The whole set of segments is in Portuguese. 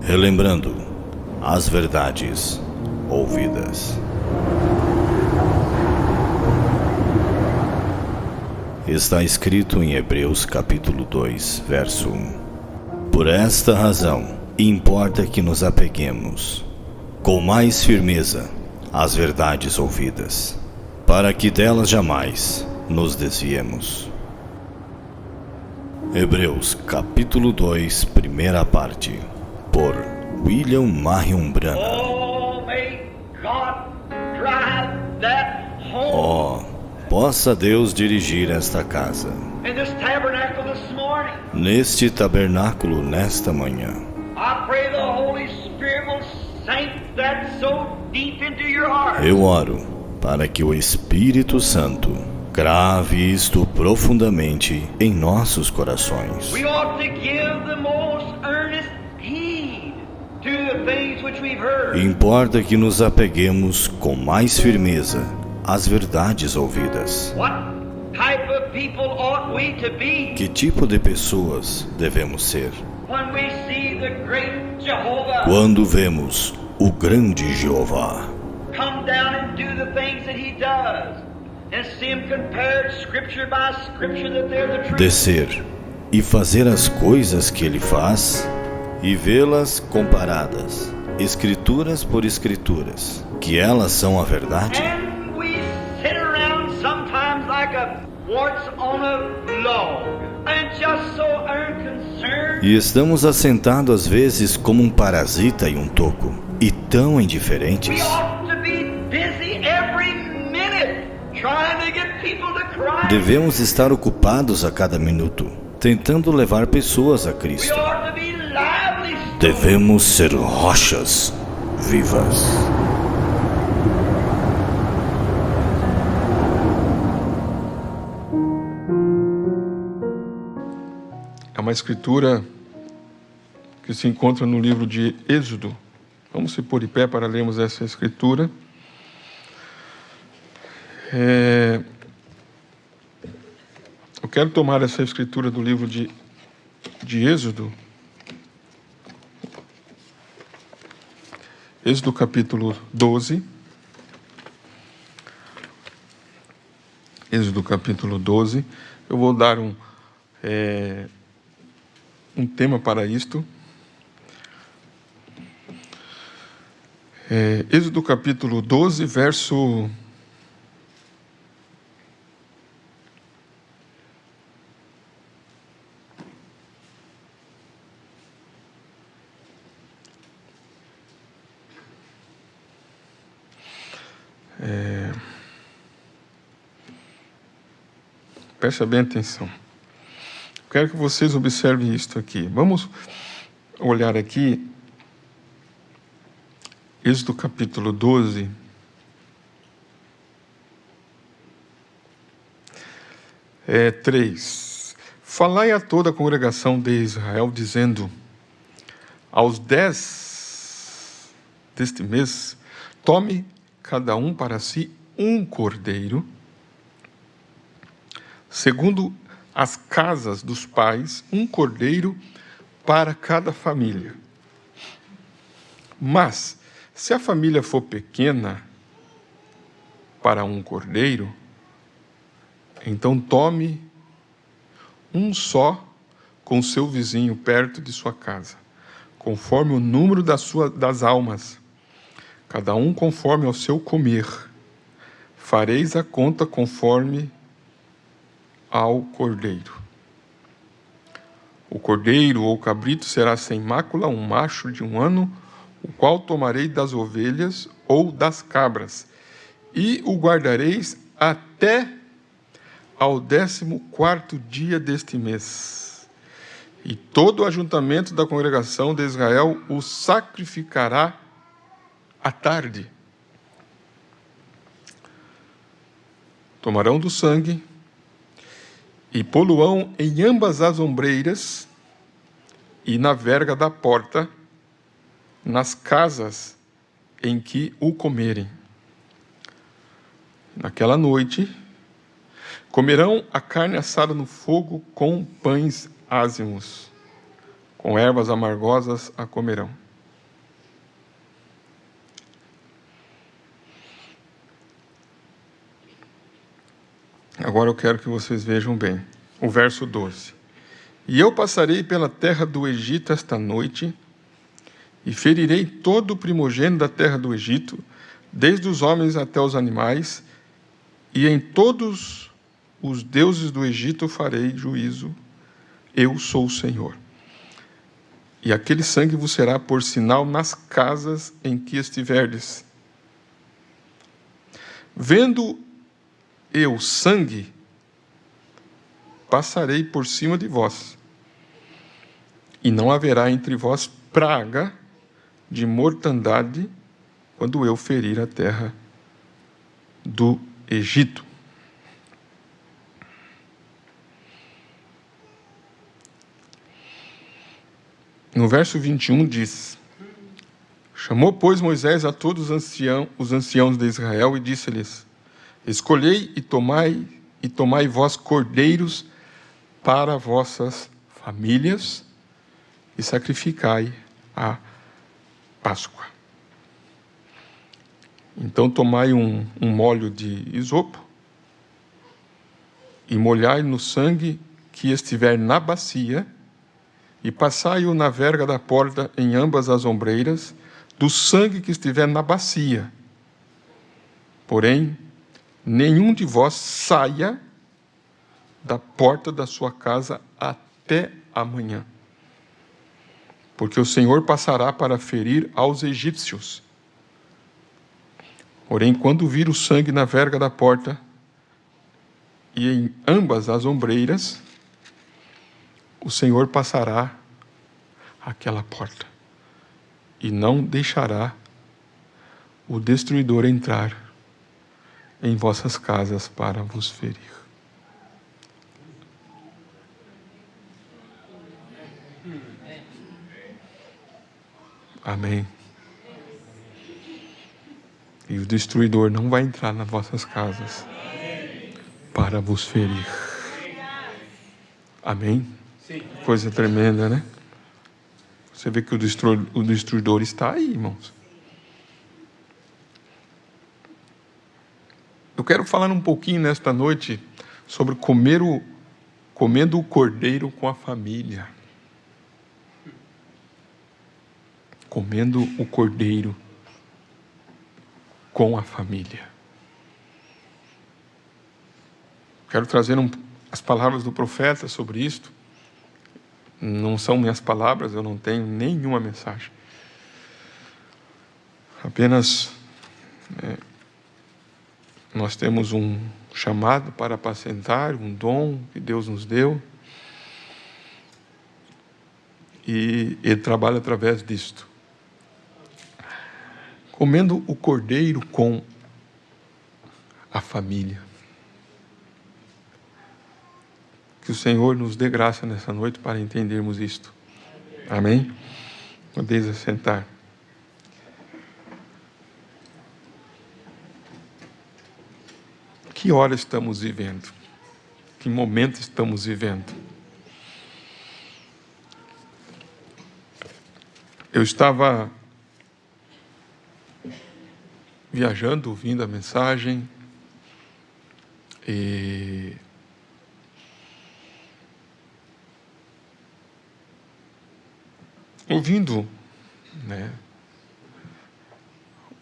relembrando as verdades ouvidas. Está escrito em Hebreus capítulo 2, verso 1. Por esta razão, importa que nos apeguemos com mais firmeza às verdades ouvidas, para que delas jamais nos desviemos. Hebreus capítulo 2, primeira parte, por William Marion Branham. Possa Deus dirigir esta casa, neste tabernáculo nesta manhã. Eu oro para que o Espírito Santo grave isto profundamente em nossos corações. Importa que nos apeguemos com mais firmeza às verdades ouvidas. Que tipo de pessoas devemos ser quando vemos o grande Jeová descer e fazer as coisas que ele faz e vê-las comparadas, escrituras por escrituras, que elas são a verdade? E estamos assentados às vezes como um parasita em um toco, e tão indiferentes. Devemos estar ocupados a cada minuto, tentando levar pessoas a Cristo. Devemos ser rochas vivas. É uma escritura que se encontra no livro de Êxodo. Vamos se pôr de pé para lermos essa escritura. Eu quero tomar essa escritura do livro de Êxodo. Êxodo capítulo 12. Êxodo capítulo 12. Eu vou dar um tema para isto. Êxodo capítulo 12, verso 1. Preste bem atenção. Quero que vocês observem isto aqui. Vamos olhar aqui, Êxodo capítulo 12. É 3. Falai a toda a congregação de Israel, dizendo: aos 10 deste mês, tome cada um para si um cordeiro, segundo as casas dos pais, um cordeiro para cada família. Mas, se a família for pequena para um cordeiro, então tome um só com seu vizinho perto de sua casa, conforme o número das almas, cada um conforme ao seu comer. Fareis a conta conforme ao cordeiro. O cordeiro ou cabrito será sem mácula, um macho de 1 ano, o qual tomarei das ovelhas ou das cabras, e o guardareis até ao 14º dia deste mês. E todo o ajuntamento da congregação de Israel o sacrificará à tarde. Tomarão do sangue e poluão em ambas as ombreiras e na verga da porta, nas casas em que o comerem. Naquela noite, comerão a carne assada no fogo com pães ázimos, com ervas amargosas a comerão. Agora eu quero que vocês vejam bem. O verso 12. E eu passarei pela terra do Egito esta noite, e ferirei todo o primogênito da terra do Egito, desde os homens até os animais, e em todos os deuses do Egito farei juízo. Eu sou o Senhor. E aquele sangue vos será por sinal nas casas em que estiverdes. Vendo eu sangue, passarei por cima de vós, e não haverá entre vós praga de mortandade quando eu ferir a terra do Egito. No verso 21 diz: chamou, pois, Moisés a todos os anciãos de Israel e disse-lhes: escolhei e tomai vós cordeiros para vossas famílias e sacrificai a Páscoa. Então tomai um molho de isopo e molhai no sangue que estiver na bacia e passai-o na verga da porta em ambas as ombreiras do sangue que estiver na bacia. Porém, nenhum de vós saia da porta da sua casa até amanhã, porque o Senhor passará para ferir aos egípcios. Porém, quando vir o sangue na verga da porta e em ambas as ombreiras, o Senhor passará aquela porta e não deixará o destruidor entrar em vossas casas para vos ferir. Amém. E o destruidor não vai entrar nas vossas casas para vos ferir. Amém? Coisa tremenda, né? Você vê que o destruidor está aí, irmãos. Eu quero falar um pouquinho nesta noite sobre comendo o cordeiro com a família. Comendo o cordeiro com a família. Quero trazer as palavras do profeta sobre isto. Não são minhas palavras, eu não tenho nenhuma mensagem. Apenas nós temos um chamado para apacentar, um dom que Deus nos deu. E Ele trabalha através disto. Comendo o cordeiro com a família. Que o Senhor nos dê graça nessa noite para entendermos isto. Amém? Podeis assentar. Que hora estamos vivendo? Que momento estamos vivendo? Eu estava viajando, ouvindo a mensagem, e ouvindo,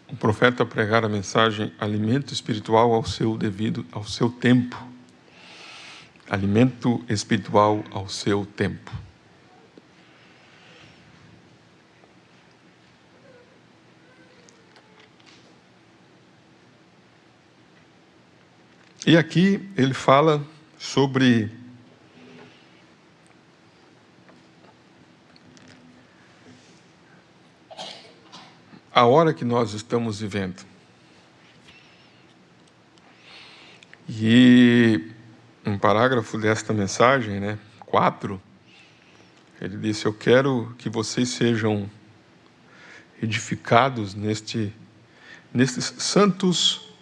o profeta pregar a mensagem, alimento espiritual ao seu tempo. Alimento espiritual ao seu tempo. E aqui ele fala sobre a hora que nós estamos vivendo. E um parágrafo desta mensagem, 4, ele disse: eu quero que vocês sejam edificados nestes santos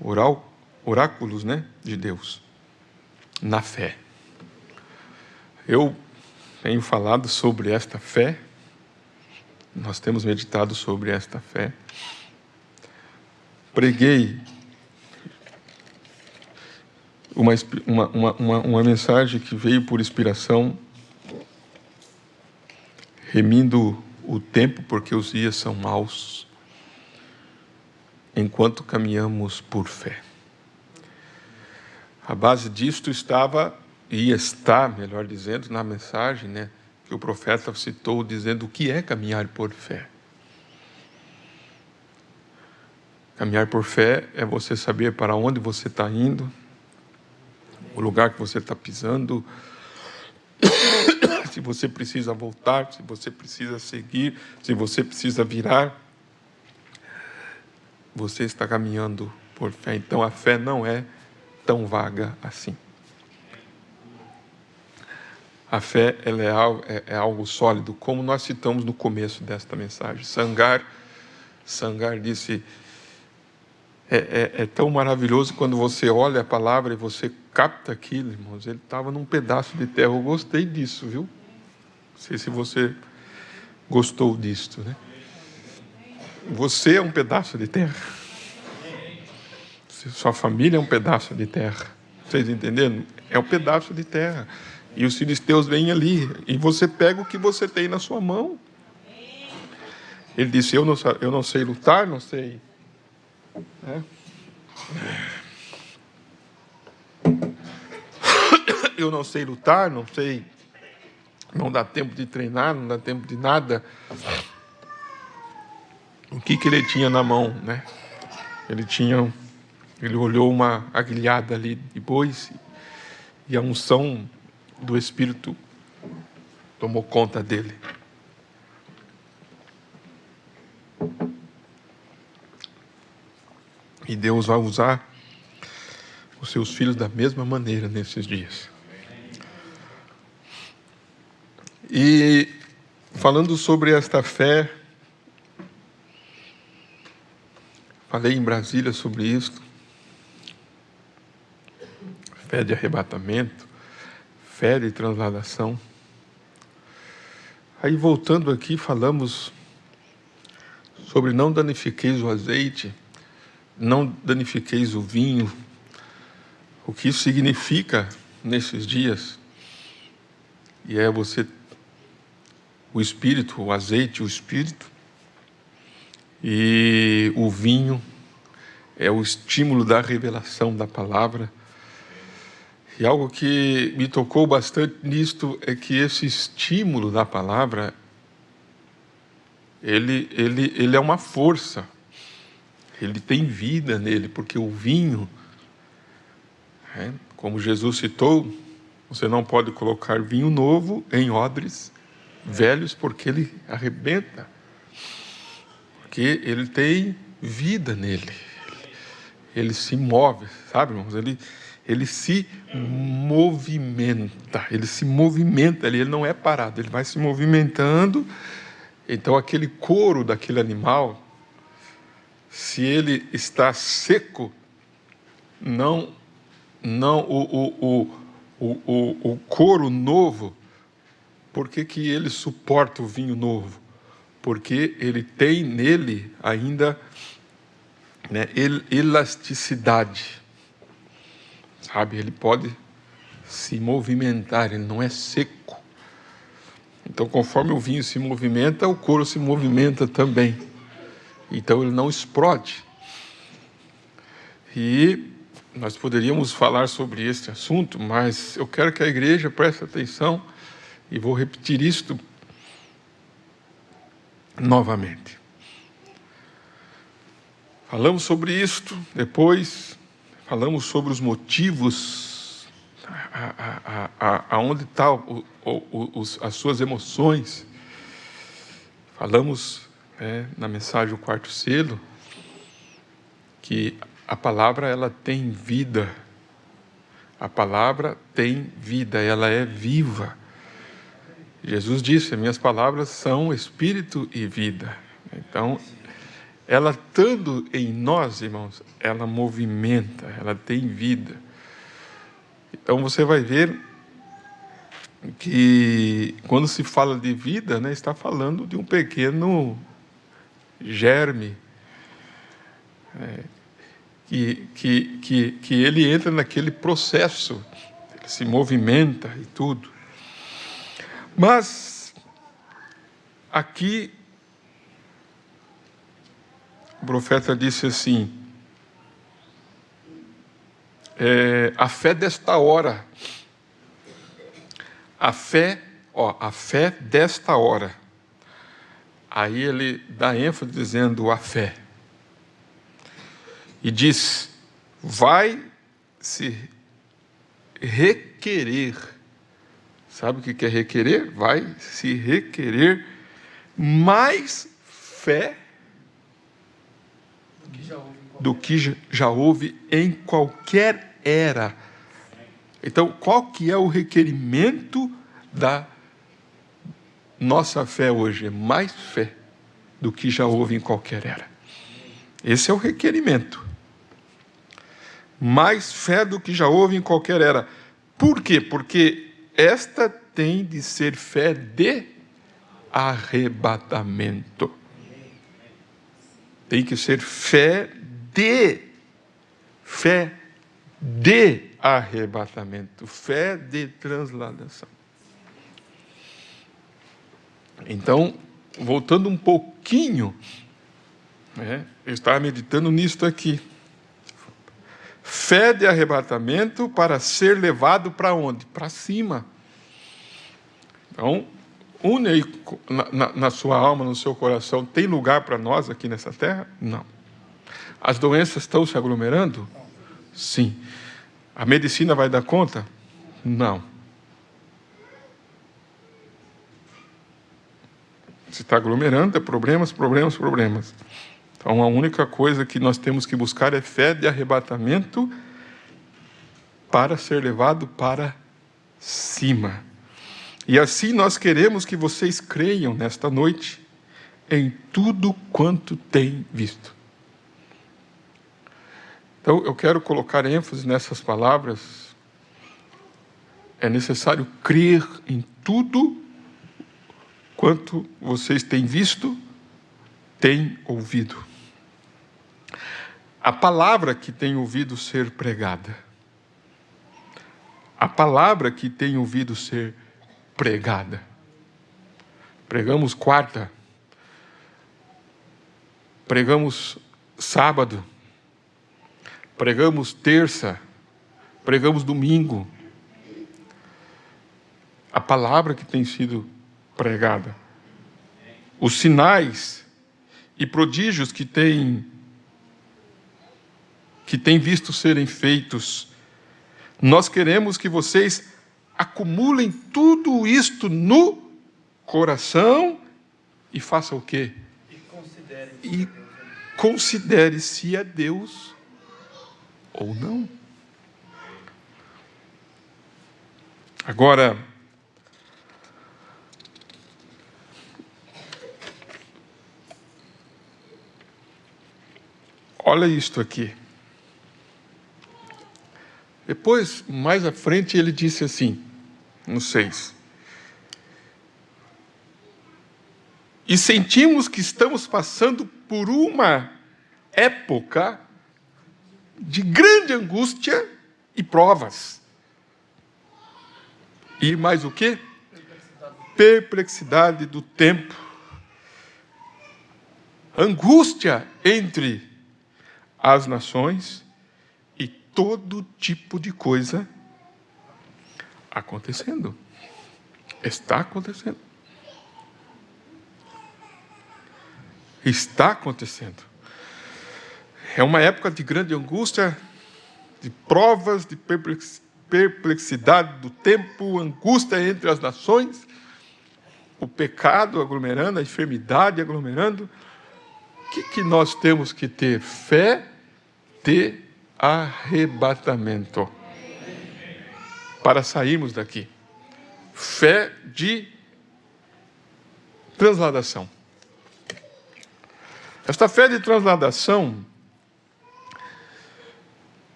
oráculos, de Deus, na fé. Eu tenho falado sobre esta fé, nós temos meditado sobre esta fé. Preguei uma mensagem que veio por inspiração, remindo o tempo, porque os dias são maus, enquanto caminhamos por fé. A base disto estava, e está, melhor dizendo, na mensagem, né, que o profeta citou, dizendo o que é caminhar por fé. Caminhar por fé é você saber para onde você está indo, o lugar que você está pisando, se você precisa voltar, se você precisa seguir, se você precisa virar. Você está caminhando por fé. Então a fé não é tão vaga assim. A fé ela é algo sólido, como nós citamos no começo desta mensagem. Sangar disse, é tão maravilhoso quando você olha a palavra e você capta aquilo, irmãos. Ele estava num pedaço de terra. Eu gostei disso, viu? Não sei se você gostou disto, né? Você é um pedaço de terra. Sua família é um pedaço de terra. Vocês entendendo? É um pedaço de terra. E os filisteus vêm ali. E você pega o que você tem na sua mão. Ele disse, eu não sei lutar, não sei. Eu não sei lutar, não sei. Não dá tempo de treinar, não dá tempo de nada. O que ele tinha na mão, né? Ele olhou uma aguilhada ali de bois e a unção do Espírito tomou conta dele. E Deus vai usar os seus filhos da mesma maneira nesses dias. E falando sobre esta fé, falei em Brasília sobre isso. Fé de arrebatamento, fé de transladação. Aí voltando aqui, falamos sobre não danifiqueis o azeite, não danifiqueis o vinho. O que isso significa nesses dias? E é você, o Espírito, o azeite, o Espírito, e o vinho é o estímulo da revelação da palavra. E algo que me tocou bastante nisto é que esse estímulo da palavra, ele é uma força, ele tem vida nele, porque o vinho, como Jesus citou, você não pode colocar vinho novo em odres velhos, porque ele arrebenta, porque ele tem vida nele, ele se move, sabe, irmãos? Ele se movimenta, ele não é parado, ele vai se movimentando. Então aquele couro daquele animal, se ele está seco, o couro novo, por que ele suporta o vinho novo? Porque ele tem nele ainda, né, elasticidade. Sabe, ele pode se movimentar, ele não é seco. Então, conforme o vinho se movimenta, o couro se movimenta também. Então, ele não explode. E nós poderíamos falar sobre este assunto, mas eu quero que a igreja preste atenção e vou repetir isto novamente. Falamos sobre isto, depois falamos sobre os motivos, aonde estão as suas emoções. Falamos, na mensagem O Quarto Selo, que a palavra ela tem vida. A palavra tem vida, ela é viva. Jesus disse, minhas palavras são espírito e vida. Então, ela estando em nós, irmãos, ela movimenta, ela tem vida. Então você vai ver que quando se fala de vida, né, está falando de um pequeno germe. que ele entra naquele processo, ele se movimenta e tudo. Mas aqui o profeta disse assim: a fé desta hora, a fé desta hora. Aí ele dá ênfase dizendo a fé. E diz: vai se requerer. Sabe o que é requerer? Vai se requerer mais fé do que já houve em qualquer era. Então, qual que é o requerimento da nossa fé hoje? Mais fé do que já houve em qualquer era. Esse é o requerimento. Mais fé do que já houve em qualquer era. Por quê? Porque esta tem de ser fé de arrebatamento. Tem que ser fé de arrebatamento, fé de transladação. Então, voltando um pouquinho, eu estava meditando nisto aqui. Fé de arrebatamento para ser levado para onde? Para cima. Então, une aí na sua alma, no seu coração, tem lugar para nós aqui nessa terra? Não. As doenças estão se aglomerando? Sim. A medicina vai dar conta? Não. Se está aglomerando, é problemas. Então, a única coisa que nós temos que buscar é fé de arrebatamento para ser levado para cima. E assim nós queremos que vocês creiam nesta noite em tudo quanto têm visto. Então, eu quero colocar ênfase nessas palavras. É necessário crer em tudo quanto vocês têm visto, têm ouvido. A palavra que tem ouvido ser pregada. A palavra que tem ouvido ser pregada. Pregamos quarta. Pregamos sábado. Pregamos terça. Pregamos domingo. A palavra que tem sido pregada. Os sinais e prodígios que tem visto serem feitos. Nós queremos que vocês acumulem tudo isto no coração e façam o quê? E considere se é Deus ou não. Agora, olha isto aqui. Depois, mais à frente, ele disse assim, no 6. E sentimos que estamos passando por uma época de grande angústia e provas. E mais o quê? Perplexidade do tempo. Angústia entre as nações. Todo tipo de coisa acontecendo. Está acontecendo. Está acontecendo. É uma época de grande angústia, de provas, de perplexidade do tempo, angústia entre as nações, o pecado aglomerando, a enfermidade aglomerando. O que nós temos que ter? Fé de arrebatamento para sairmos daqui. Fé de transladação. Esta fé de transladação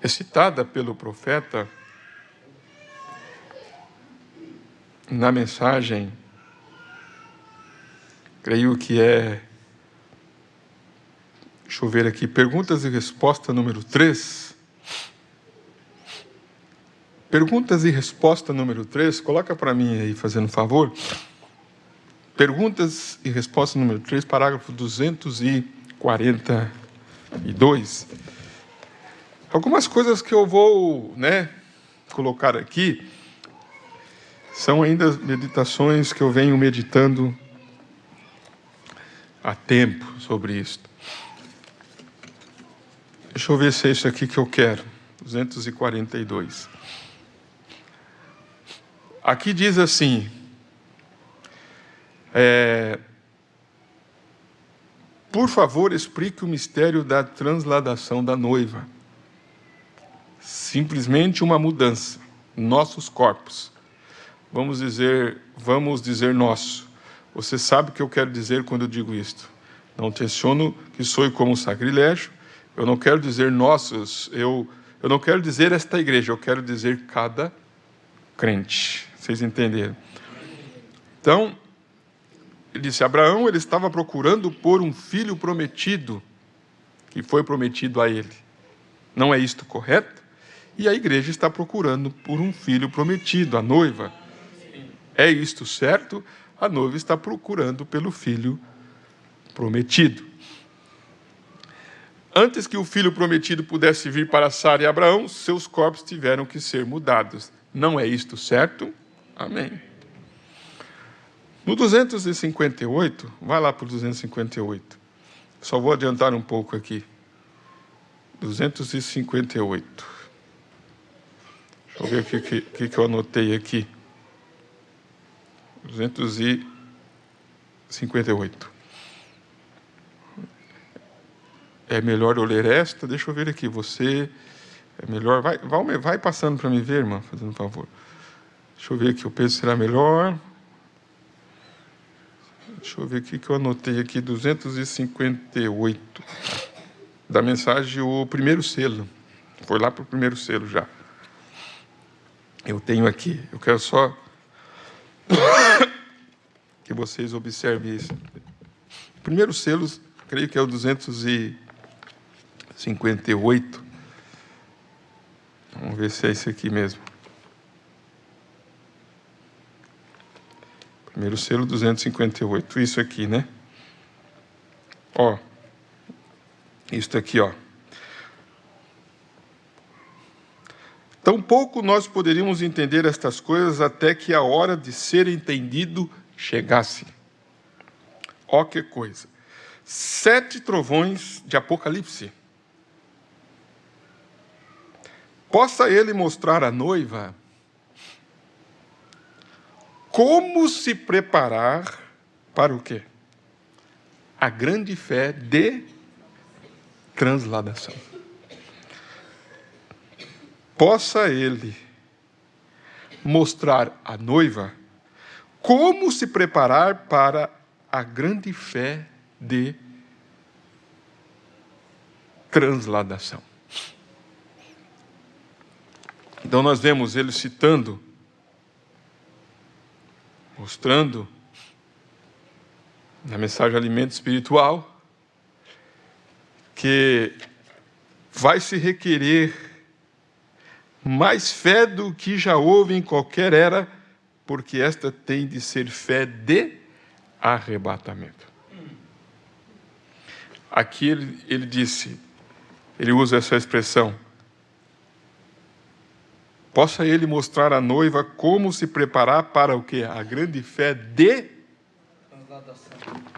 é citada pelo profeta na mensagem, creio que é Deixa eu ver aqui, perguntas e resposta número 3. Perguntas e resposta número 3, coloca para mim aí, fazendo um favor. Perguntas e resposta número 3, parágrafo 242. Algumas coisas que eu vou, colocar aqui, são ainda meditações que eu venho meditando há tempo sobre isso. Deixa eu ver se é isso aqui que eu quero. 242. Aqui diz assim, por favor, explique o mistério da transladação da noiva. Simplesmente uma mudança. Nossos corpos. Vamos dizer nosso. Você sabe o que eu quero dizer quando eu digo isto. Não tenciono que soe como um sacrilégio. Eu não quero dizer nossos. Eu não quero dizer esta igreja. Eu quero dizer cada crente. Vocês entenderam? Então, ele disse, Abraão, ele estava procurando por um filho prometido, que foi prometido a ele. Não é isto correto? E a igreja está procurando por um filho prometido, a noiva. É isto certo? A noiva está procurando pelo filho prometido. Antes que o filho prometido pudesse vir para Sara e Abraão, seus corpos tiveram que ser mudados. Não é isto certo? Amém. No 258, vai lá para o 258. Só vou adiantar um pouco aqui. 258. Deixa eu ver o que eu anotei aqui. 258. É melhor eu ler esta? Deixa eu ver aqui. Você é melhor. Vai passando para me ver, irmã, fazendo um favor. Deixa eu ver aqui. Eu penso que será melhor. Deixa eu ver o que eu anotei aqui. 258. Da mensagem, o primeiro selo. Foi lá para o primeiro selo já. Eu tenho aqui. Eu quero só que vocês observem isso. O primeiro selo, creio que é o 258. Vamos ver se é esse aqui mesmo. Primeiro selo, 258. Isso aqui, né? Ó. Isto aqui, ó. Tampouco nós poderíamos entender estas coisas até que a hora de ser entendido chegasse. Ó que coisa. 7 trovões de Apocalipse. Possa ele mostrar à noiva como se preparar para o quê? A grande fé de transladação. Possa ele mostrar à noiva como se preparar para a grande fé de transladação. Então nós vemos ele citando, mostrando na mensagem Alimento Espiritual que vai se requerer mais fé do que já houve em qualquer era, porque esta tem de ser fé de arrebatamento. Aqui ele disse, ele usa essa expressão, possa ele mostrar à noiva como se preparar para o quê? A grande fé de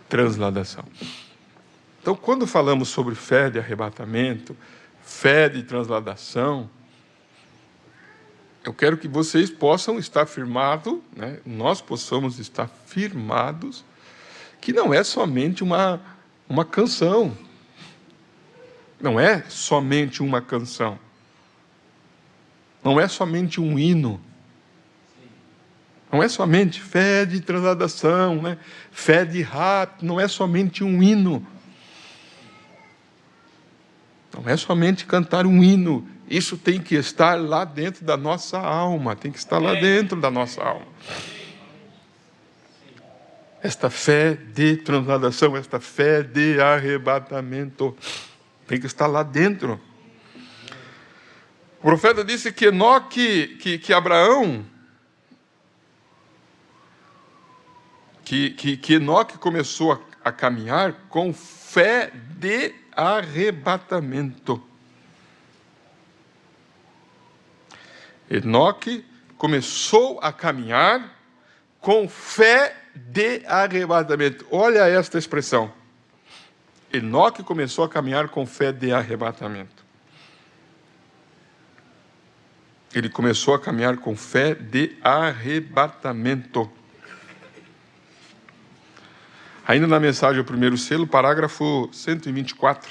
transladação. Então, quando falamos sobre fé de arrebatamento, fé de transladação, eu quero que vocês possam estar firmados, nós possamos estar firmados, que não é somente uma canção. Não é somente uma canção. Não é somente um hino. Não é somente fé de transladação, fé de rapto, não é somente um hino. Não é somente cantar um hino. Isso tem que estar lá dentro da nossa alma. Tem que estar lá dentro da nossa alma. esta fé de transladação, esta fé de arrebatamento. Tem que estar lá dentro. O profeta disse que Enoque, que Abraão, que Enoque começou a caminhar com fé de arrebatamento. Enoque começou a caminhar com fé de arrebatamento. Olha esta expressão. Enoque começou a caminhar com fé de arrebatamento. Ele começou a caminhar com fé de arrebatamento. Ainda na mensagem, o primeiro selo, parágrafo 124.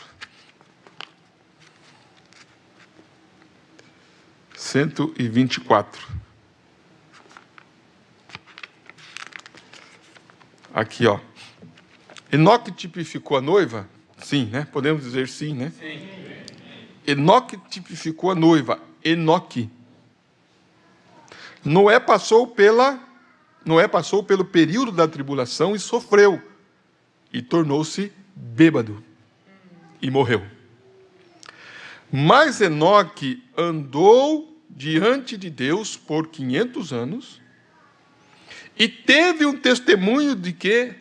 124. Aqui, ó. Enoque tipificou a noiva? Sim, né? Podemos dizer sim, né? Sim. Enoque tipificou a noiva. Enoque. Noé passou pelo período da tribulação e sofreu. E tornou-se bêbado. E morreu. Mas Enoque andou diante de Deus por 500 anos e teve um testemunho de que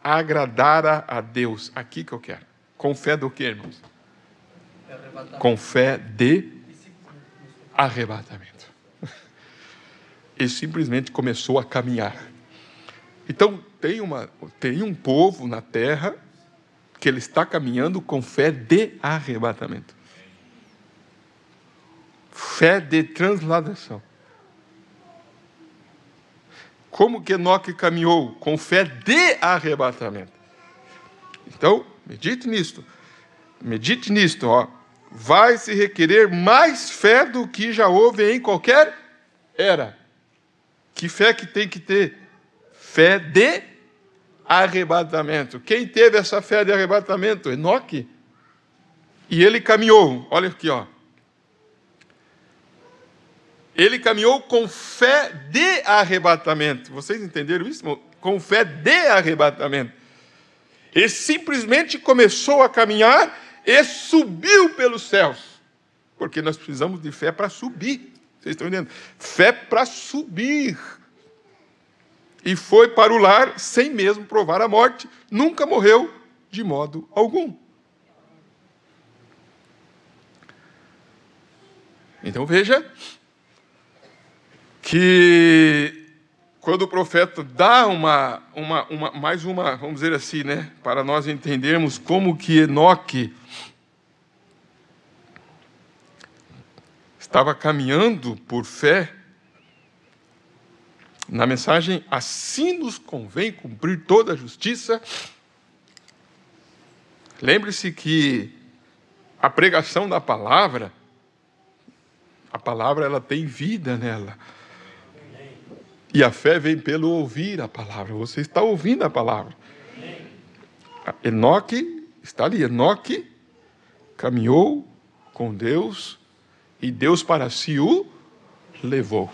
agradara a Deus. Aqui que eu quero. Com fé do quê, irmãos? Com fé de arrebatamento. Ele simplesmente começou a caminhar. Então, tem um povo na terra que ele está caminhando com fé de arrebatamento. Fé de transladação. Como que Enoque caminhou? Com fé de arrebatamento. Então, medite nisto. Medite nisto, ó. Vai se requerer mais fé do que já houve em qualquer era. Que fé que tem que ter? Fé de arrebatamento. Quem teve essa fé de arrebatamento? Enoque. E ele caminhou. Olha aqui, ó. Ele caminhou com fé de arrebatamento. Vocês entenderam isso? Com fé de arrebatamento. Ele simplesmente começou a caminhar e subiu pelos céus. Porque nós precisamos de fé para subir. Vocês estão entendendo? Fé para subir. E foi para o lar sem mesmo provar a morte. Nunca morreu de modo algum. Então veja que quando o profeta dá mais uma, vamos dizer assim, né, para nós entendermos como que Enoque estava caminhando por fé, na mensagem, assim nos convém cumprir toda a justiça. Lembre-se que a pregação da palavra, a palavra ela tem vida nela. E a fé vem pelo ouvir a palavra. Você está ouvindo a palavra. Enoque, está ali, Enoque caminhou com Deus e Deus para si o levou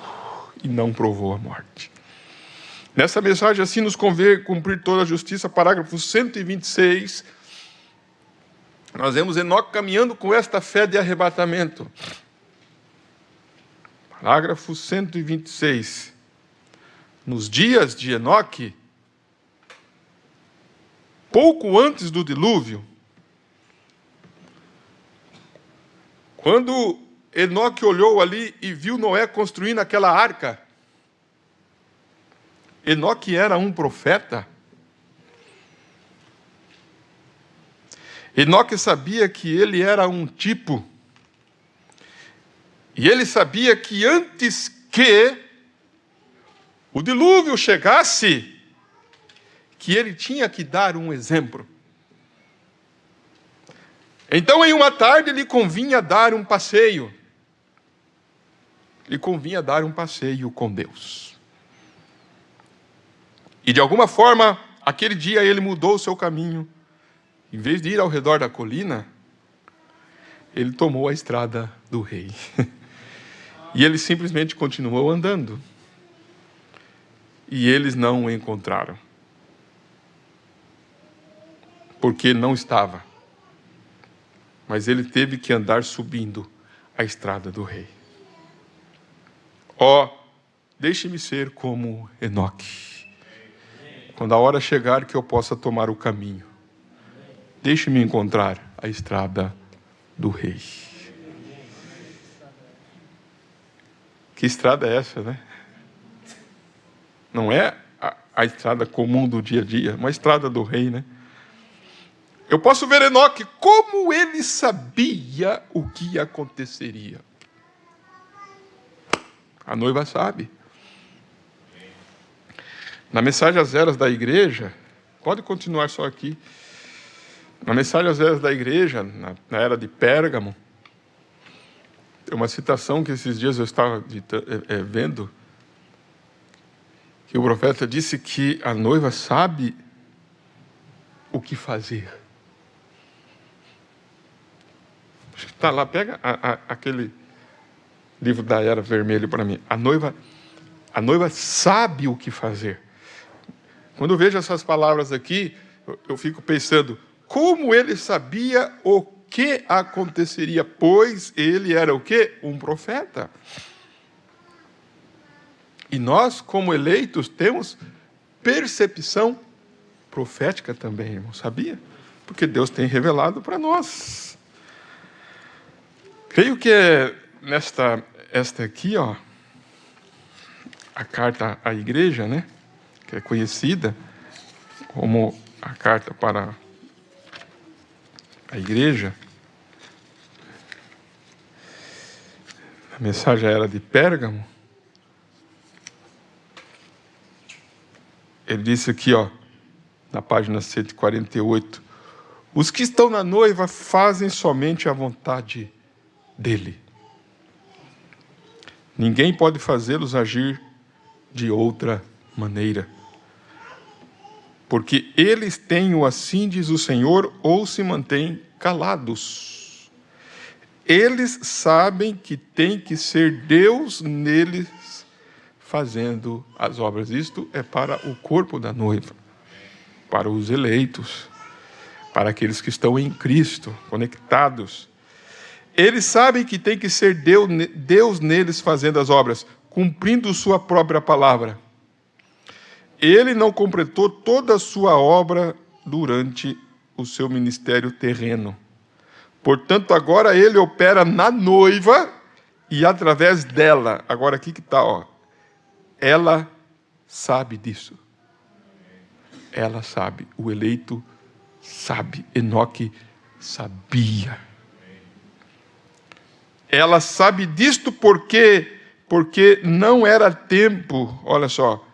e não provou a morte. Nessa mensagem, assim nos convém cumprir toda a justiça, parágrafo 126, nós vemos Enoque caminhando com esta fé de arrebatamento. Parágrafo 126. Nos dias de Enoque, pouco antes do dilúvio, quando Enoque olhou ali e viu Noé construindo aquela arca, Enoque era um profeta. Enoque sabia que ele era um tipo. E ele sabia que antes que o dilúvio chegasse, que ele tinha que dar um exemplo. Então, em uma tarde, lhe convinha dar um passeio. Lhe convinha dar um passeio com Deus. E, de alguma forma, aquele dia ele mudou o seu caminho. Em vez de ir ao redor da colina, ele tomou a estrada do rei. E ele simplesmente continuou andando. E eles não o encontraram. porque não estava. Mas ele teve que andar subindo a estrada do rei. Deixe-me ser como Enoque. Quando a hora chegar que eu possa tomar o caminho, deixe-me encontrar a estrada do rei. Que estrada é essa, né? Não é a estrada comum do dia a dia, uma estrada do rei, né? Eu posso ver Enoque, como ele sabia o que aconteceria. A noiva sabe. Na mensagem às eras da igreja, pode continuar só aqui. Na mensagem às eras da igreja, na era de Pérgamo, tem uma citação que esses dias eu estava vendo, que o profeta disse que a noiva sabe o que fazer. Acho que está lá, pega aquele livro da Era Vermelha para mim. A noiva sabe o que fazer. Quando eu vejo essas palavras aqui, eu fico pensando, como ele sabia o que aconteceria, pois ele era o quê? Um profeta. E nós, como eleitos, temos percepção profética também, irmão, sabia? Porque Deus tem revelado para nós. Creio que é esta aqui, a carta à igreja, né? Que é conhecida como a carta para a igreja. A mensagem era de Pérgamo. Ele disse aqui, na página 148, os que estão na noiva fazem somente a vontade dele. Ninguém pode fazê-los agir de outra maneira. Porque eles têm o assim diz o Senhor, ou se mantêm calados. Eles sabem que tem que ser Deus neles fazendo as obras. Isto é para o corpo da noiva, para os eleitos, para aqueles que estão em Cristo, conectados. Eles sabem que tem que ser Deus neles fazendo as obras, cumprindo sua própria palavra. Ele não completou toda a sua obra durante o seu ministério terreno. Portanto, agora ele opera na noiva e através dela. Agora aqui que está, ela sabe disso. Ela sabe, o eleito sabe. Enoque sabia. Ela sabe disto porque não era tempo, olha só,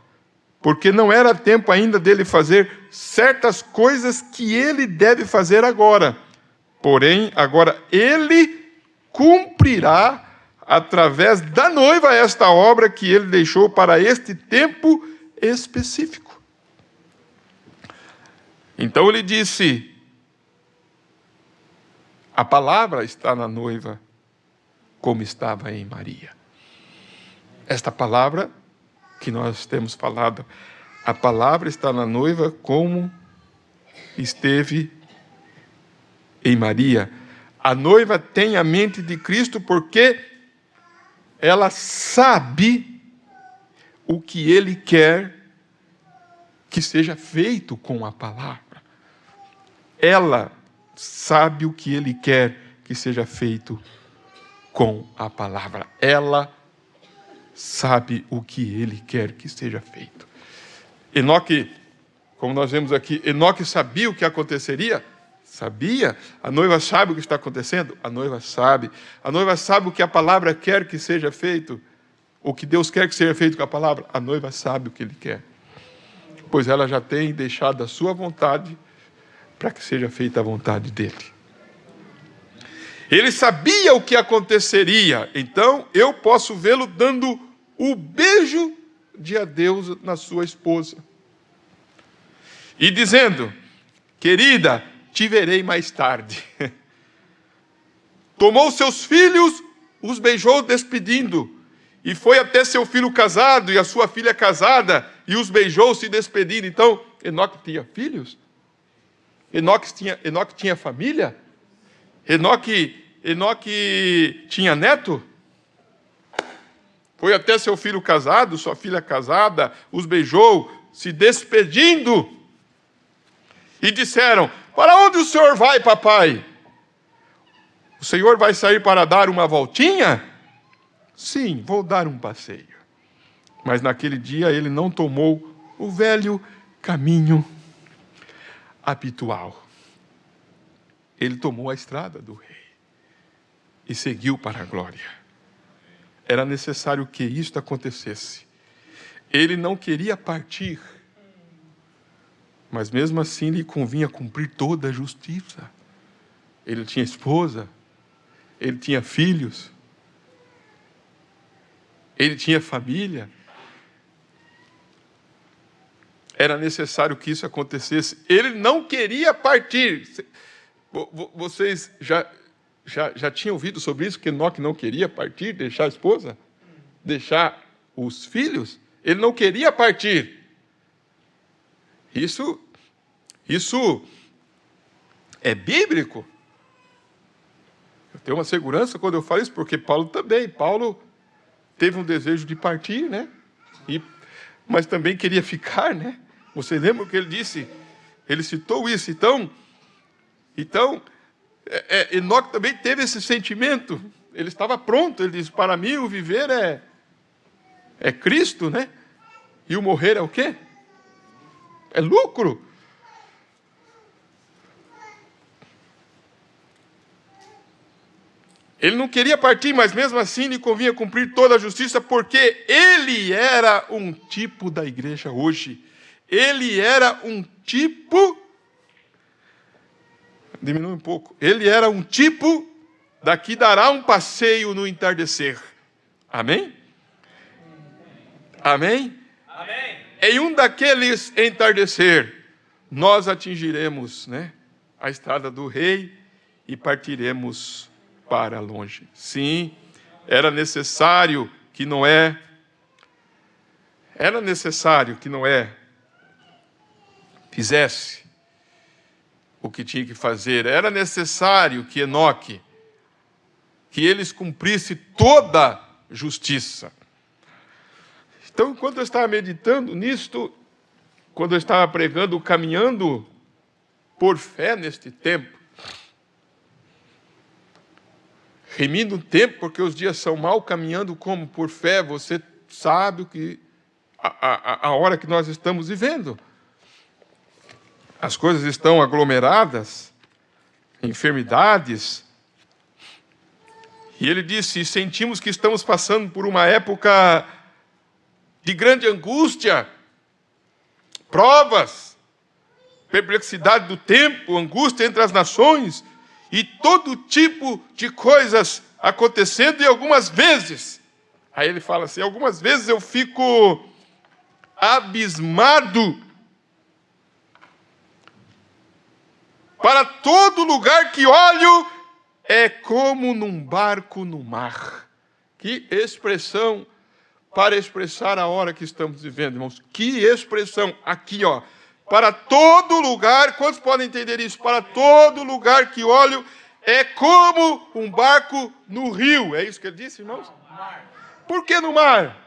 porque não era tempo ainda dele fazer certas coisas que ele deve fazer agora. Porém, agora ele cumprirá através da noiva esta obra que ele deixou para este tempo específico. Então ele disse, a palavra está na noiva, como estava em Maria. Esta palavra que nós temos falado, a palavra está na noiva como esteve em Maria. A noiva tem a mente de Cristo porque ela sabe o que ele quer que seja feito com a palavra. Ela sabe o que ele quer que seja feito com a palavra. Ela sabe o que ele quer que seja feito. Enoque, como nós vemos aqui, Enoque sabia o que aconteceria? Sabia. A noiva sabe o que está acontecendo? A noiva sabe. A noiva sabe o que a palavra quer que seja feito? O que Deus quer que seja feito com a palavra? A noiva sabe o que ele quer. Pois ela já tem deixado a sua vontade para que seja feita a vontade dele. Ele sabia o que aconteceria, então eu posso vê-lo dando o beijo de adeus na sua esposa. E dizendo, querida, te verei mais tarde. Tomou seus filhos, os beijou despedindo, e foi até seu filho casado e a sua filha casada, e os beijou se despedindo. Então, Enoque tinha filhos? Enoque tinha família? Enoque tinha neto? Foi até seu filho casado, sua filha casada, os beijou, se despedindo. E disseram: para onde o senhor vai, papai? O senhor vai sair para dar uma voltinha? Sim, vou dar um passeio. Mas naquele dia ele não tomou o velho caminho habitual. Ele tomou a estrada do rei e seguiu para a glória. Era necessário que isto acontecesse. Ele não queria partir, mas mesmo assim lhe convinha cumprir toda a justiça. Ele tinha esposa, ele tinha filhos, ele tinha família. Era necessário que isso acontecesse. Ele não queria partir. Vocês já tinham ouvido sobre isso, que Enoque não queria partir, deixar a esposa, deixar os filhos? Ele não queria partir. Isso é bíblico. Eu tenho uma segurança quando eu falo isso, porque Paulo também. Paulo teve um desejo de partir, né? Mas também queria ficar, né? Vocês lembram o que ele disse? Ele citou isso. Então, Enoque também teve esse sentimento. Ele estava pronto. Ele disse: para mim o viver é Cristo, né? E o morrer é o quê? É lucro. Ele não queria partir, mas mesmo assim lhe convinha cumprir toda a justiça, porque ele era um tipo da igreja hoje. Ele era um tipo... Diminui um pouco. Ele era um tipo da que dará um passeio no entardecer. Amém? Amém? Amém. Em um daqueles entardecer, nós atingiremos, né, a estrada do rei e partiremos para longe. Sim, era necessário que Noé fizesse o que tinha que fazer. Era necessário que Enoque, que eles cumprissem toda justiça. Então, enquanto eu estava meditando nisto, quando eu estava pregando, caminhando por fé neste tempo, remindo o tempo, porque os dias são maus, caminhando como por fé, você sabe o que a hora que nós estamos vivendo. As coisas estão aglomeradas, enfermidades. E ele disse: sentimos que estamos passando por uma época de grande angústia, provas, perplexidade do tempo, angústia entre as nações, e todo tipo de coisas acontecendo, e algumas vezes, aí ele fala assim, algumas vezes eu fico abismado. Para todo lugar que olho, é como num barco no mar. Que expressão para expressar a hora que estamos vivendo, irmãos. Que expressão. Aqui, ó. Para todo lugar, quantos podem entender isso? Para todo lugar que olho, é como um barco no rio. É isso que ele disse, irmãos? Por que no mar?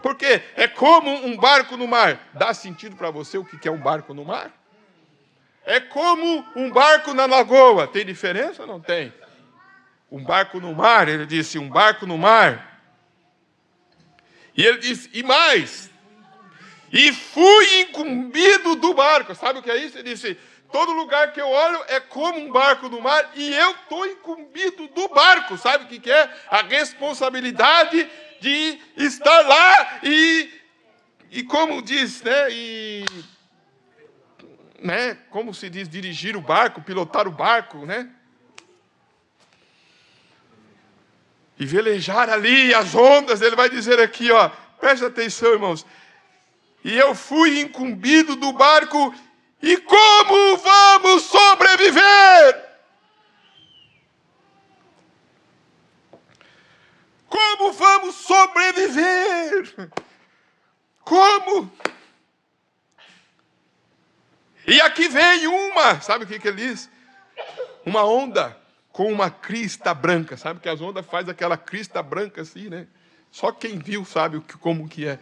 Porque é como um barco no mar. Dá sentido para você o que é um barco no mar? É como um barco na lagoa. Tem diferença ou não tem? Um barco no mar, ele disse, um barco no mar. E ele disse, e mais, e fui incumbido do barco. Sabe o que é isso? Ele disse, todo lugar que eu olho é como um barco no mar, e eu estou incumbido do barco. Sabe o que é? A responsabilidade de estar lá e como diz, né, como se diz, dirigir o barco, pilotar o barco, né? E velejar ali as ondas. Ele vai dizer aqui, ó, presta atenção, irmãos. E eu fui incumbido do barco, e como vamos sobreviver? Como vamos sobreviver? Como? E aqui vem uma, sabe o que ele diz? Uma onda com uma crista branca. Sabe que as ondas fazem aquela crista branca assim, né? Só quem viu sabe como que é.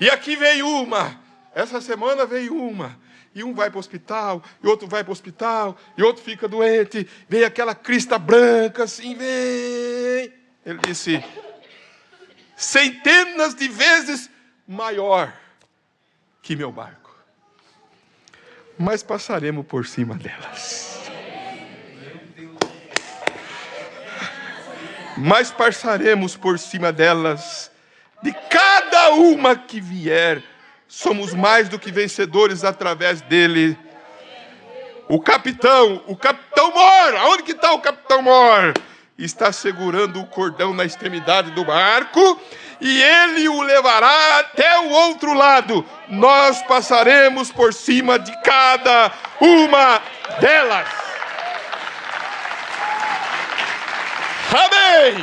E aqui veio uma. Essa semana veio uma. E um vai para o hospital, e outro vai para o hospital, e outro fica doente. Veio aquela crista branca assim, vem. Ele disse, centenas de vezes maior que meu barco. Mas passaremos por cima delas. Mas passaremos por cima delas. De cada uma que vier, somos mais do que vencedores através dele. O capitão Mor, aonde que está o capitão Mor? Está segurando o cordão na extremidade do barco, e ele o levará até o outro lado. Nós passaremos por cima de cada uma delas. Amém!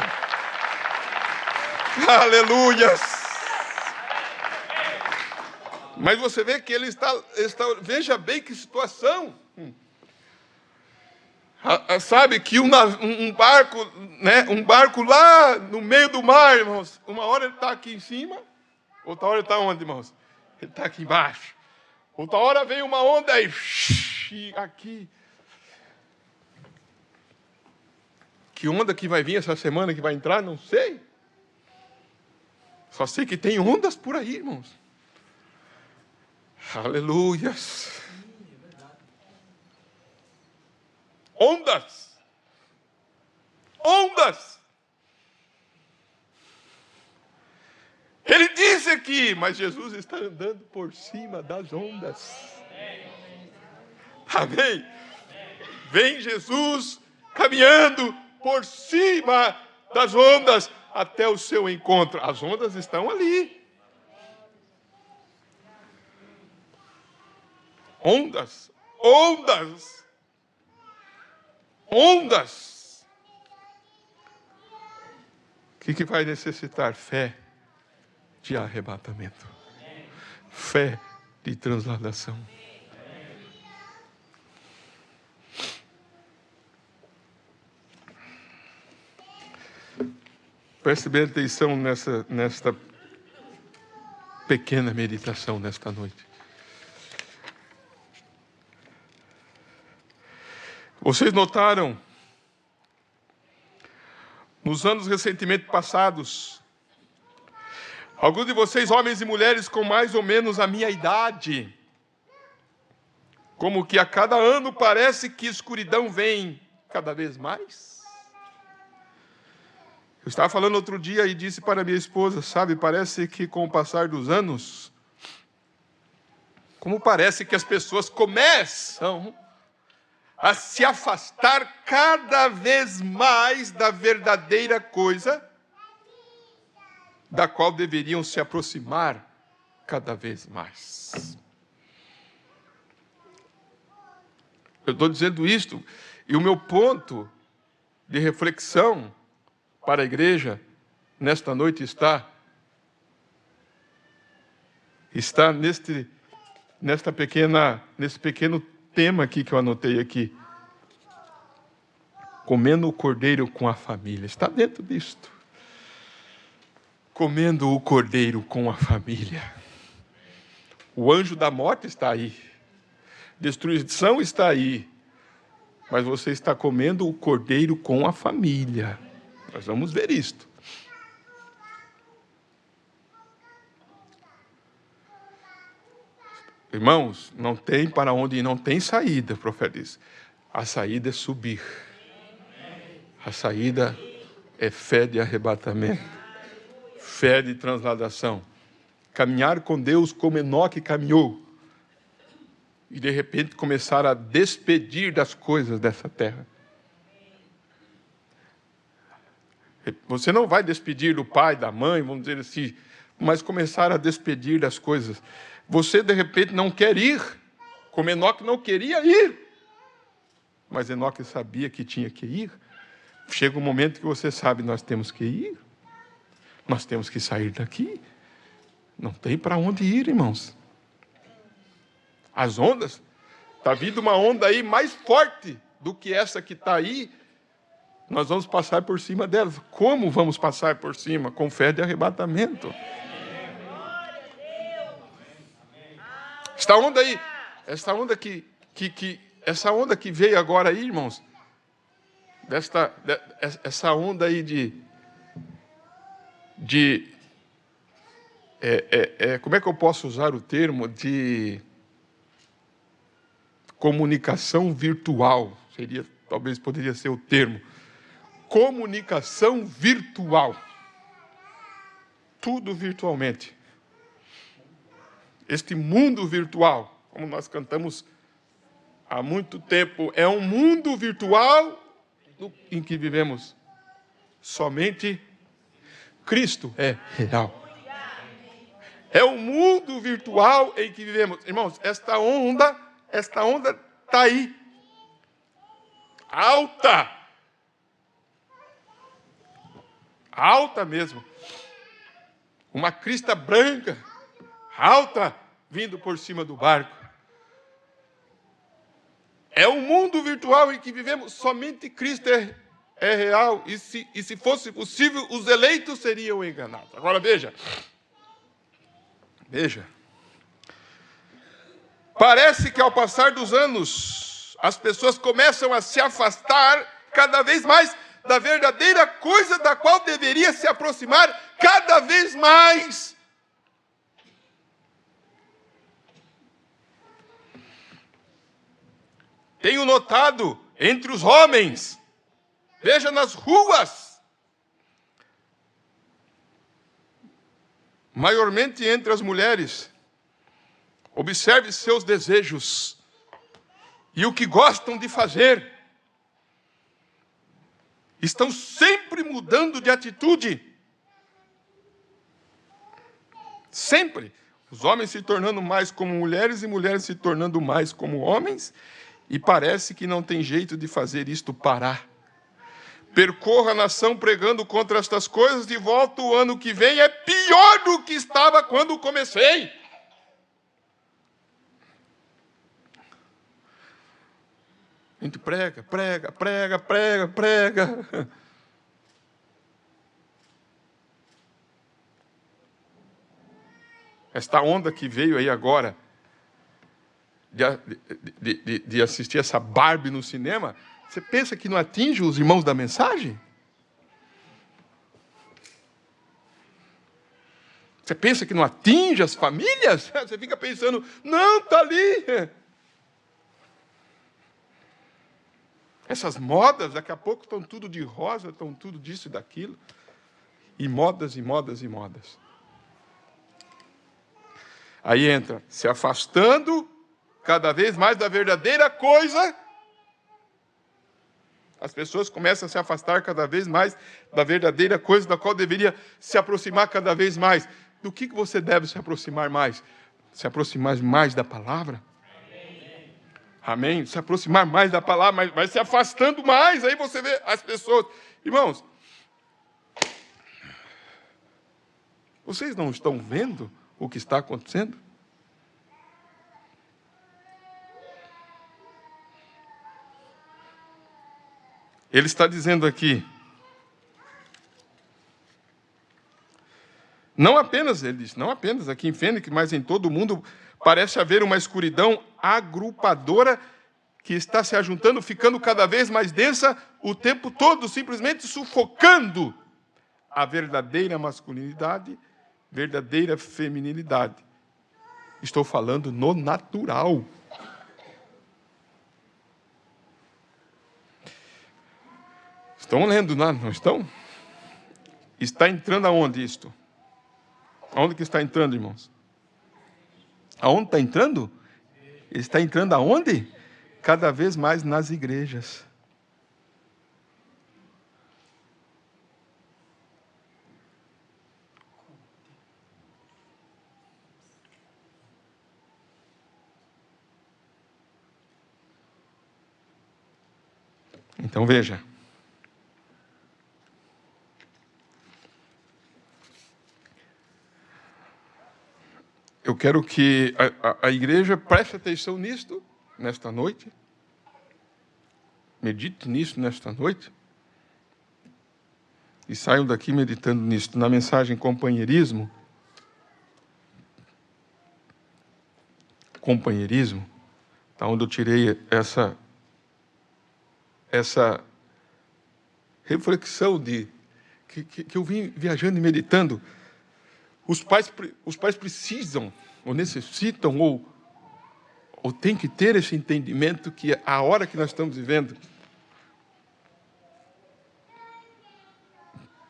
Aleluias! Mas você vê que ele está veja bem que situação. Sabe que um barco, né, um barco lá no meio do mar, irmãos. Uma hora ele está aqui em cima, outra hora ele está onde, irmãos? Ele está aqui embaixo. Outra hora vem uma onda e aqui. Que onda que vai vir essa semana, que vai entrar, não sei. Só sei que tem ondas por aí, irmãos. Aleluias. Ondas. Ondas. Ele disse aqui, mas Jesus está andando por cima das ondas. Amém? Vem Jesus caminhando por cima das ondas até o seu encontro. As ondas estão ali. Ondas, ondas, ondas. O que vai necessitar? Fé de arrebatamento. Fé de transladação. Preste bem atenção nesta pequena meditação nesta noite. Vocês notaram, nos anos recentemente passados, alguns de vocês, homens e mulheres com mais ou menos a minha idade, como que a cada ano parece que a escuridão vem cada vez mais? Eu estava falando outro dia e disse para minha esposa, sabe, parece que com o passar dos anos, como parece que as pessoas começam a se afastar cada vez mais da verdadeira coisa, da qual deveriam se aproximar cada vez mais. Eu estou dizendo isto, e o meu ponto de reflexão para a igreja nesta noite está nesse pequeno tema aqui que eu anotei aqui. Comendo o cordeiro com a família. Está dentro disto. Comendo o cordeiro com a família. O anjo da morte está aí. Destruição está aí. Mas você está comendo o cordeiro com a família. Nós vamos ver isto. Irmãos, não tem para onde ir, não tem saída, o profeta diz. A saída é subir. A saída é fé de arrebatamento. Fé de transladação. Caminhar com Deus como Enoque caminhou. E de repente começar a despedir das coisas dessa terra. Você não vai despedir do pai, da mãe, vamos dizer assim, mas começar a despedir das coisas. Você, de repente, não quer ir, como Enoque não queria ir. Mas Enoque sabia que tinha que ir. Chega um momento que você sabe, nós temos que ir. Nós temos que sair daqui. Não tem para onde ir, irmãos. As ondas Está vindo uma onda aí mais forte do que essa que está aí. Nós vamos passar por cima delas. Como vamos passar por cima? Com fé de arrebatamento. Esta onda aí, essa onda que veio agora aí, irmãos, essa onda aí como é que eu posso usar o termo? De comunicação virtual, talvez poderia ser o termo. Comunicação virtual. Tudo virtualmente. Este mundo virtual, como nós cantamos há muito tempo, é um mundo virtual em que vivemos. Somente Cristo é real. É um mundo virtual em que vivemos. Irmãos, esta onda está aí. Alta. Alta mesmo. Uma crista branca, alta, vindo por cima do barco. É um mundo virtual em que vivemos. Somente Cristo é real. E se fosse possível, os eleitos seriam enganados. Agora veja. Parece que ao passar dos anos, as pessoas começam a se afastar cada vez mais da verdadeira coisa da qual deveria se aproximar cada vez mais. Tenho notado entre os homens, veja nas ruas, maiormente entre as mulheres, observe seus desejos e o que gostam de fazer. Estão sempre mudando de atitude. Sempre. Os homens se tornando mais como mulheres e mulheres se tornando mais como homens. E parece que não tem jeito de fazer isto parar. Percorra a nação pregando contra estas coisas, de volta o ano que vem é pior do que estava quando comecei. A gente prega. Esta onda que veio aí agora, de assistir essa Barbie no cinema, você pensa que não atinge os irmãos da mensagem? Você pensa que não atinge as famílias? Você fica pensando, não, está ali. Essas modas, daqui a pouco estão tudo de rosa, estão tudo disso e daquilo. E modas. Aí entra, se afastando cada vez mais da verdadeira coisa. As pessoas começam a se afastar cada vez mais da verdadeira coisa da qual deveria se aproximar cada vez mais. Do que você deve se aproximar mais? Se aproximar mais da palavra? Amém? Se aproximar mais da palavra, mas vai se afastando mais. Aí você vê as pessoas. Irmãos, vocês não estão vendo o que está acontecendo? Ele está dizendo aqui, não apenas aqui em Fênix, mas em todo o mundo, parece haver uma escuridão agrupadora que está se ajuntando, ficando cada vez mais densa o tempo todo, simplesmente sufocando a verdadeira masculinidade, verdadeira feminilidade. Estou falando no natural. Estão lendo, não estão? Está entrando aonde isto? Aonde que está entrando, irmãos? Aonde está entrando? Ele está entrando aonde? Cada vez mais nas igrejas. Então veja. Eu quero que a igreja preste atenção nisto nesta noite. Medite nisso nesta noite. E saiam daqui meditando nisso. Na mensagem companheirismo. Companheirismo. Da onde eu tirei essa reflexão que eu vim viajando e meditando. Os pais precisam, ou necessitam, ou têm que ter esse entendimento que a hora que nós estamos vivendo.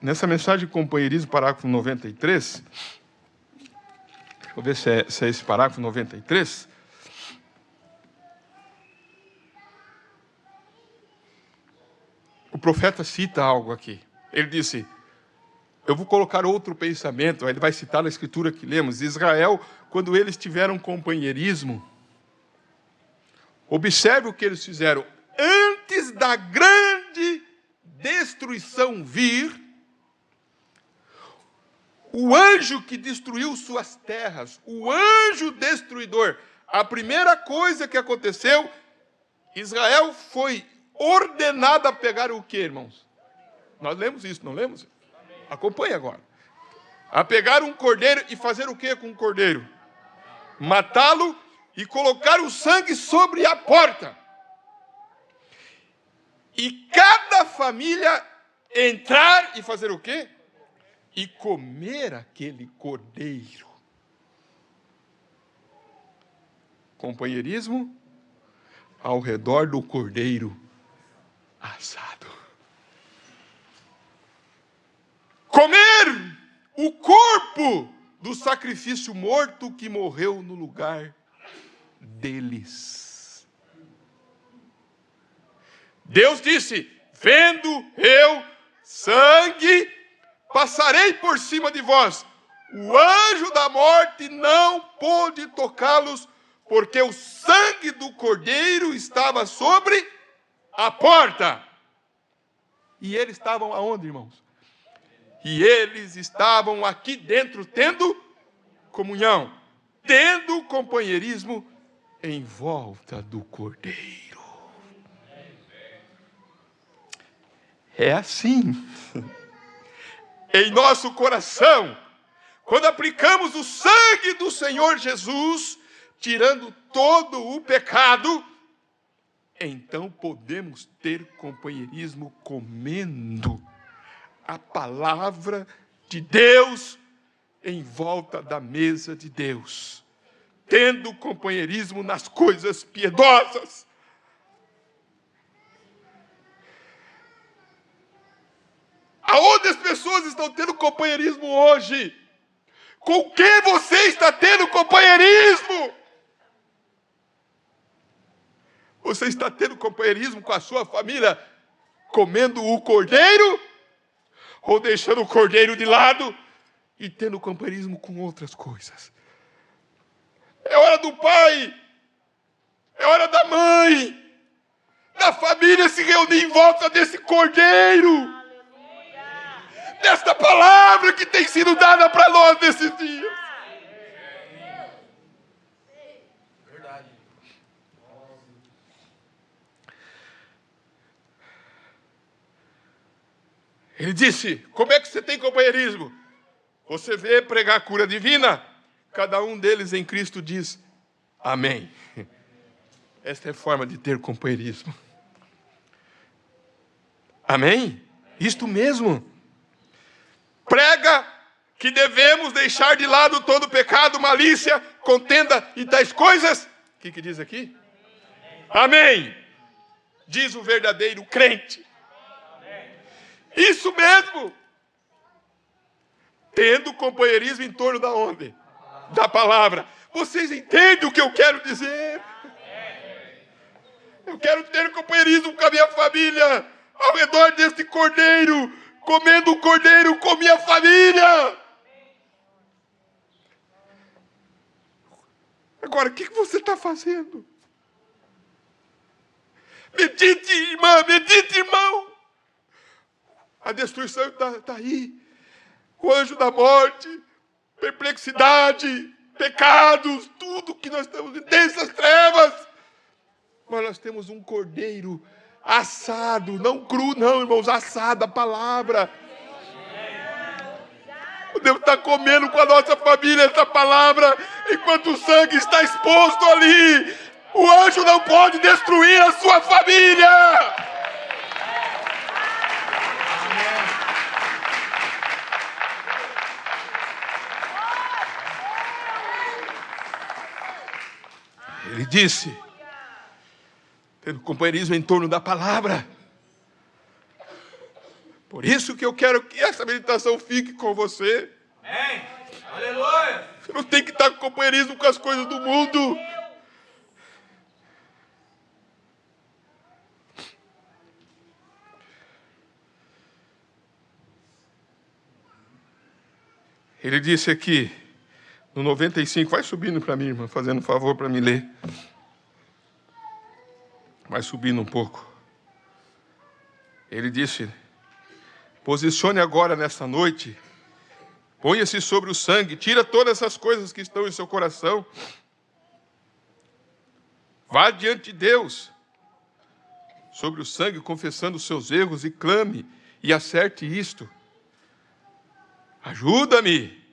Nessa mensagem de companheirismo, parágrafo 93, deixa eu ver se é esse parágrafo 93. O profeta cita algo aqui. Ele disse, eu vou colocar outro pensamento, ele vai citar na escritura que lemos, Israel, quando eles tiveram companheirismo, observe o que eles fizeram. Antes da grande destruição vir, o anjo que destruiu suas terras, o anjo destruidor, a primeira coisa que aconteceu, Israel foi ordenado a pegar o quê, irmãos? Nós lemos isso, não lemos? Acompanhe agora. A pegar um cordeiro e fazer o quê com o cordeiro? Matá-lo e colocar o sangue sobre a porta. E cada família entrar e fazer o quê? E comer aquele cordeiro. Companheirismo ao redor do cordeiro assado. Comer o corpo do sacrifício morto que morreu no lugar deles. Deus disse, vendo eu sangue, passarei por cima de vós. O anjo da morte não pôde tocá-los, porque o sangue do cordeiro estava sobre a porta. E eles estavam aonde, irmãos? E eles estavam aqui dentro, tendo comunhão, tendo companheirismo em volta do cordeiro. É assim. Em nosso coração, quando aplicamos o sangue do Senhor Jesus, tirando todo o pecado, então podemos ter companheirismo comendo a palavra de Deus em volta da mesa de Deus, tendo companheirismo nas coisas piedosas. Aonde as pessoas estão tendo companheirismo hoje? Com quem você está tendo companheirismo? Você está tendo companheirismo com a sua família comendo o cordeiro? Ou deixando o cordeiro de lado e tendo companheirismo com outras coisas? É hora do pai, é hora da mãe, da família se reunir em volta desse cordeiro, desta palavra que tem sido dada para nós nesses dias. Verdade. Ele disse, como é que você tem companheirismo? Você vê pregar a cura divina, cada um deles em Cristo diz, amém. Esta é a forma de ter companheirismo. Amém? Isto mesmo. Prega que devemos deixar de lado todo pecado, malícia, contenda e tais coisas. O que diz aqui? Amém. Diz o verdadeiro crente. Isso mesmo. Tendo companheirismo em torno da onde? Da palavra. Vocês entendem o que eu quero dizer? Eu quero ter companheirismo com a minha família, ao redor deste cordeiro, comendo o cordeiro com minha família. Agora, o que você está fazendo? Medite, irmã, medite, irmão. A destruição está aí. O anjo da morte, perplexidade, pecados, tudo que nós estamos dessas trevas. Mas nós temos um cordeiro assado, não cru não, irmãos, assado, a palavra. Podemos estar comendo com a nossa família essa palavra, enquanto o sangue está exposto ali. O anjo não pode destruir a sua família. Ele disse, tendo companheirismo em torno da palavra. Por isso que eu quero que essa meditação fique com você. Amém. Aleluia. Você não tem que estar com companheirismo com as coisas do mundo. Ele disse aqui, no 95, vai subindo para mim, irmã, fazendo um favor para me ler. Vai subindo um pouco. Ele disse, posicione agora nessa noite, ponha-se sobre o sangue, tira todas essas coisas que estão em seu coração. Vá diante de Deus, sobre o sangue, confessando os seus erros e clame e acerte isto. Ajuda-me.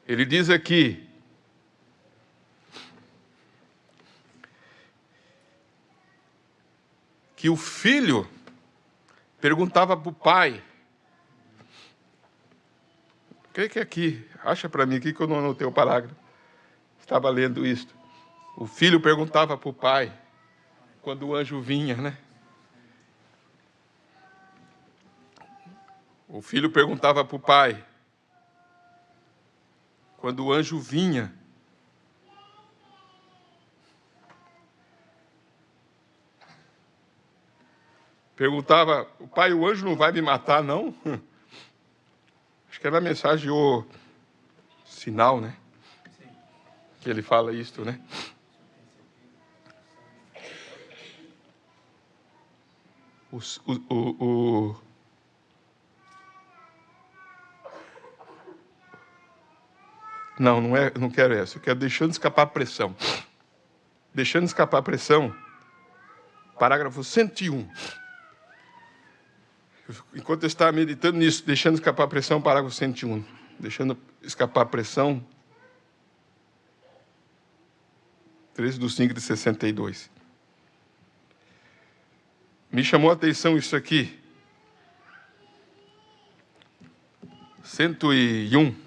Ele diz aqui, que o filho perguntava para o pai, o que é aqui? Acha para mim aqui que eu não anotei o parágrafo. Estava lendo isto. O filho perguntava para o pai, quando o anjo vinha, né? O filho perguntava para o pai, quando o anjo vinha, perguntava, o pai, o anjo não vai me matar, não? Acho que era a mensagem, o sinal, né? Sim. Que ele fala isto, né? Não, não quero essa. Eu quero deixando escapar a pressão. Deixando escapar a pressão, parágrafo 101. Enquanto eu estava meditando nisso, deixando escapar a pressão, parágrafo 101. Deixando escapar a pressão, 13/5/62. Me chamou a atenção isso aqui. 101.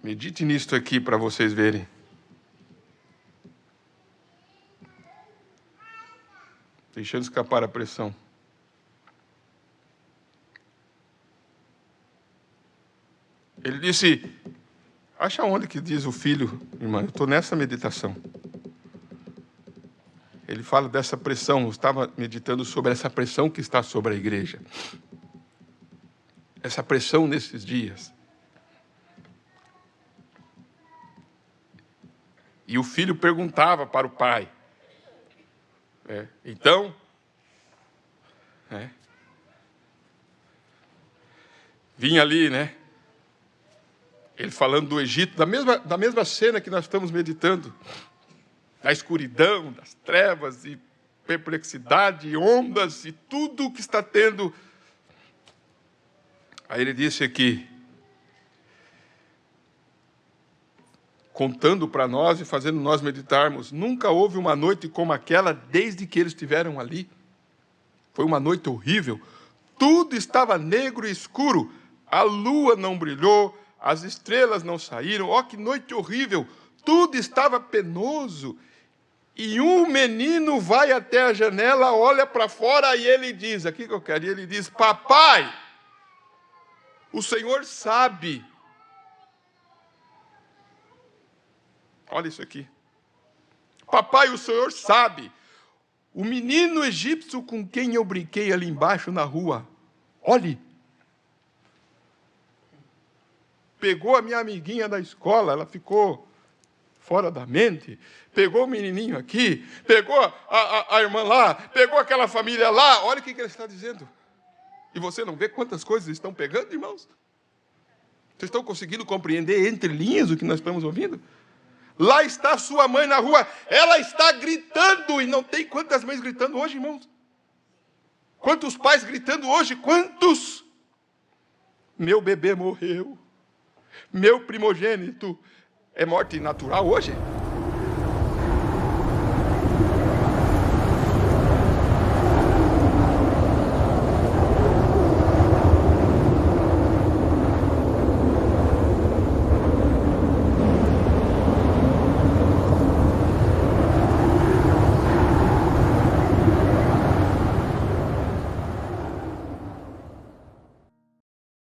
Medite nisto aqui para vocês verem. Deixando escapar a pressão. Ele disse, acha onde que diz o filho, irmã? Eu estou nessa meditação. Ele fala dessa pressão, eu estava meditando sobre essa pressão que está sobre a igreja. Essa pressão nesses dias. E o filho perguntava para o pai. Então, vinha ali, né? Ele falando do Egito, da mesma cena que nós estamos meditando. Da escuridão, das trevas e perplexidade, ondas e tudo o que está tendo. Aí ele disse aqui, contando para nós e fazendo nós meditarmos, nunca houve uma noite como aquela desde que eles estiveram ali. Foi uma noite horrível. Tudo estava negro e escuro. A lua não brilhou, as estrelas não saíram. Oh, que noite horrível! Tudo estava penoso. E um menino vai até a janela, olha para fora e ele diz, aqui que eu quero, e ele diz, papai, o Senhor sabe. Olha isso aqui. Papai, o Senhor sabe. O menino egípcio com quem eu brinquei ali embaixo na rua. Olhe. Pegou a minha amiguinha da escola, ela ficou fora da mente. Pegou o menininho aqui, pegou a irmã lá, pegou aquela família lá. Olha o que ele está dizendo. E você não vê quantas coisas estão pegando, irmãos? Vocês estão conseguindo compreender entre linhas o que nós estamos ouvindo? Lá está sua mãe na rua, ela está gritando, e não tem quantas mães gritando hoje, irmãos? Quantos pais gritando hoje? Quantos? Meu bebê morreu, meu primogênito. É morte natural hoje?